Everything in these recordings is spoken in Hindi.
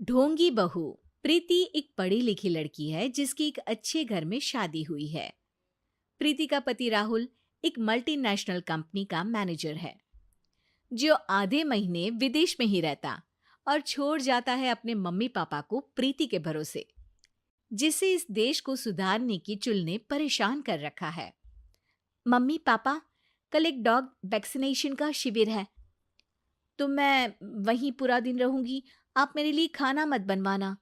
ढोंगी बहू। प्रीति एक पढ़ी लिखी लड़की है जिसकी एक अच्छे घर में शादी हुई है। प्रीति का पति राहुल एक मल्टीनेशनल कंपनी का मैनेजर है जो आधे महीने विदेश में ही रहता और छोड़ जाता है अपने मम्मी पापा को प्रीति के भरोसे, जिसे इस देश को सुधारने की चुल ने परेशान कर रखा है। मम्मी पापा, कल एक डॉग वैक्सीनेशन का शिविर है तो मैं वहीं पूरा दिन रहूंगी। आप मेरे लिए खाना मत बनवाना।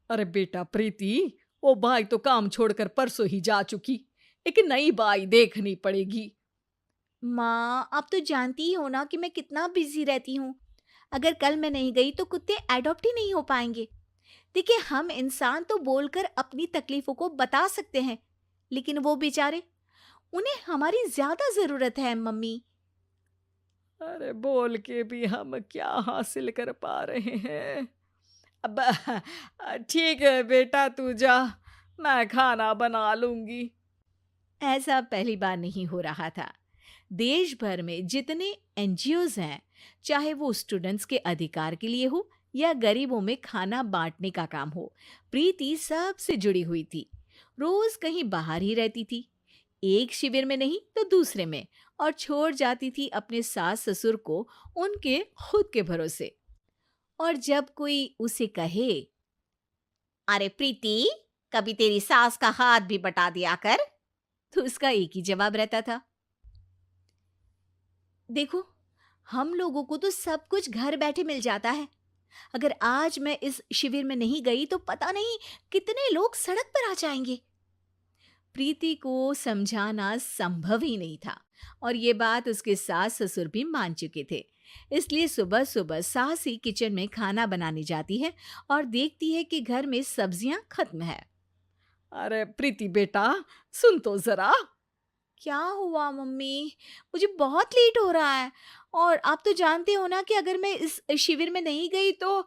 अरे बेटा प्रीति, वो बाई तो काम छोड़कर परसों ही जा चुकी। एक नई बाई देखनी पड़ेगी। माँ, आप तो जानती ही हो ना कि मैं कितना बिजी रहती हूँ। अगर कल मैं नहीं गई तो कुत्ते एडॉप्ट ही नहीं हो पाएंगे। देखिए, हम इंसान तो बोलकर अपनी तकलीफों को बता सकते हैं, लेकिन वो बेचारे, उन्हें हमारी ज्यादा जरूरत है मम्मी। अरे बोल के भी हम क्या हासिल कर पा रहे हैं। अब ठीक है बेटा, तू जा, मैं खाना बना लूंगी। ऐसा पहली बार नहीं हो रहा था। देश भर में जितने एनजीओज हैं, चाहे वो स्टूडेंट्स के अधिकार के लिए हो या गरीबों में खाना बांटने का काम हो, प्रीति सबसे जुड़ी हुई थी। रोज कहीं बाहर ही रहती थी, एक शिविर में नहीं तो दूसरे में, और छोड़ जाती थी अपने सास ससुर को उनके खुद के भरोसे। और जब कोई उसे कहे, अरे प्रीति, कभी तेरी सास का हाथ भी बटा दिया कर, तो उसका एक ही जवाब रहता था, देखो, हम लोगों को तो सब कुछ घर बैठे मिल जाता है। अगर आज मैं इस शिविर में नहीं गई तो पता नहीं कितने लोग सड़क पर आ जाएंगे। प्रीति को समझाना संभव ही नहीं था, और ये बात उसके सास ससुर भी मान चुके थे। इसलिए सुबह सुबह सास ही किचन में खाना बनाने जाती है और देखती है कि घर में सब्जियां खत्म है। अरे प्रीति बेटा, सुन तो जरा। क्या हुआ मम्मी? मुझे बहुत लेट हो रहा है, और आप तो जानते हो ना कि अगर मैं इस शिविर में नहीं गई तो।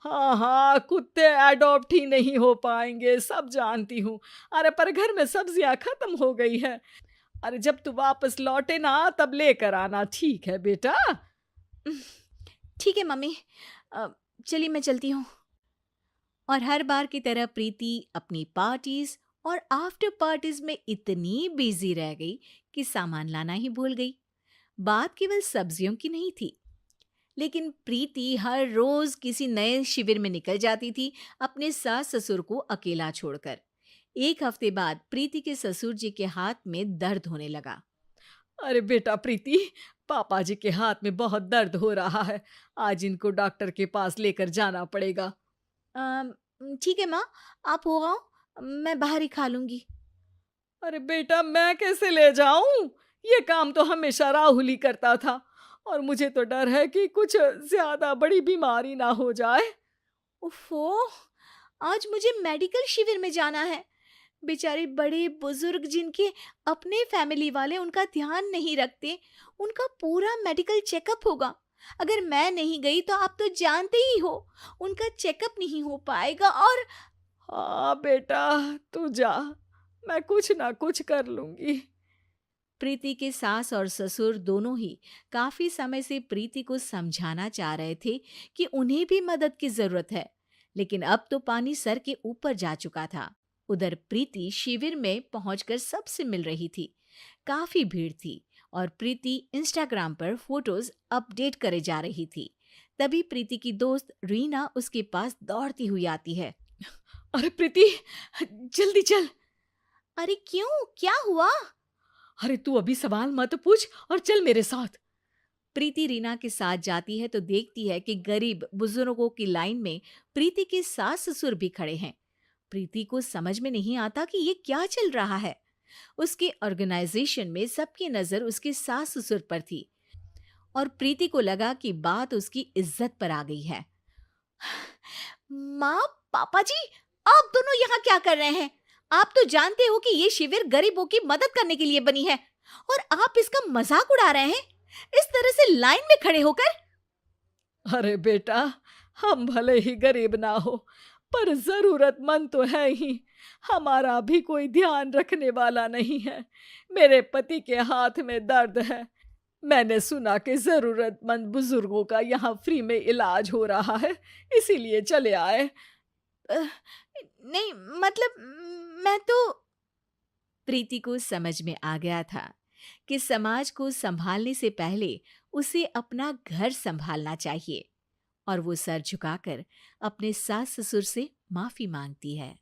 हाँ हाँ, कुत्ते एडॉप्ट ही नहीं हो पाएंगे, सब जानती हूँ। अरे पर घर में सब्जियां खत्म हो गई है। अरे जब तू वापस लौटे ना तब लेकर आना, ठीक है बेटा। ठीक है मम्मी, अ, चलिए मैं चलती हूँ। और हर बार की तरह प्रीति अपनी पार्टीज और आफ्टर पार्टीज में इतनी बिजी रह गई कि सामान लाना ही भूल गई। बात केवल सब्जियों की नहीं थी, लेकिन प्रीति हर रोज किसी नए शिविर में निकल जाती थी, अपने सास ससुर को अकेला छोड़कर। एक हफ्ते बाद प्रीति के ससुर जी के हाथ में दर्द होने लगा। अरे बेटा प्रीति, पापा जी के हाथ में बहुत दर्द हो रहा है। आज इनको डॉक्टर के पास लेकर जाना पड़ेगा। "अम, ठीक है माँ, आप हो आओ, मैं बाहर ही खा लूंगी। अरे बेटा, मैं कैसे ले जाऊं? ये काम तो हमेशा राहुल ही करता था, और मुझे तो डर है कि कुछ ज्यादा बड़ी बीमारी ना हो जाए। उफ़ो! आज मुझे मेडिकल शिविर में जाना है। बेचारे बड़े बुजुर्ग जिनके अपने फैमिली वाले उनका ध्यान नहीं रखते, उनका पूरा मेडिकल चेकअप होगा। अगर मैं नहीं गई तो आप तो जानते ही हो, उनका चेकअप नहीं हो पाएगा। और हाँ बेटा, तू जा, मैं कुछ ना कुछ कर लूंगी। प्रीति के सास और ससुर दोनों ही काफी समय से प्रीति को समझाना चाह रहे थे कि उन्हें भी मदद की जरूरत है, लेकिन अब तो पानी सर के ऊपर जा चुका था। उधर प्रीति शिविर में पहुंचकर सबसे मिल रही थी। काफी भीड़ थी और प्रीति इंस्टाग्राम पर फोटोज अपडेट करे जा रही थी। तभी प्रीति की दोस्त रीना उसके पास दौड़ती हुई आती है। अरे प्रीति, जल्दी चल। अरे क्यों, क्या हुआ? अरे तू अभी सवाल मत पूछ और चल मेरे साथ। प्रीति रीना के साथ जाती है तो देखती है कि गरीब बुजुर्गों की लाइन में प्रीति के सास ससुर भी खड़े हैं। प्रीति को समझ में नहीं आता कि ये क्या चल रहा है। उसके ऑर्गेनाइजेशन में सबकी नजर उसके सास ससुर पर थी, और प्रीति को लगा कि बात उसकी इज्जत पर आ गई है। माँ, पापा जी, आप दोनों यहाँ क्या कर रहे हैं? आप तो जानते हो कि ये शिविर गरीबों की मदद करने के लिए बनी है, और आप इसका मजाक उड़ा रहे हैं इस तरह से लाइन में खड़े होकर। अरे बेटा, हम भले ही गरीब ना हो, पर जरूरतमंद तो है ही। हमारा भी कोई ध्यान रखने वाला नहीं है। मेरे पति के हाथ में दर्द है, मैंने सुना कि ज़रूरतमंद बुजुर्गों का यहाँ फ्री में इलाज हो रहा है, इसीलिए चले आए। अ, नहीं, मतलब मैं तो प्रीति को समझ में आ गया था कि समाज को संभालने से पहले उसे अपना घर संभालना चाहिए और वो सर झुकाकर अपने सास ससुर से माफी मांगती है।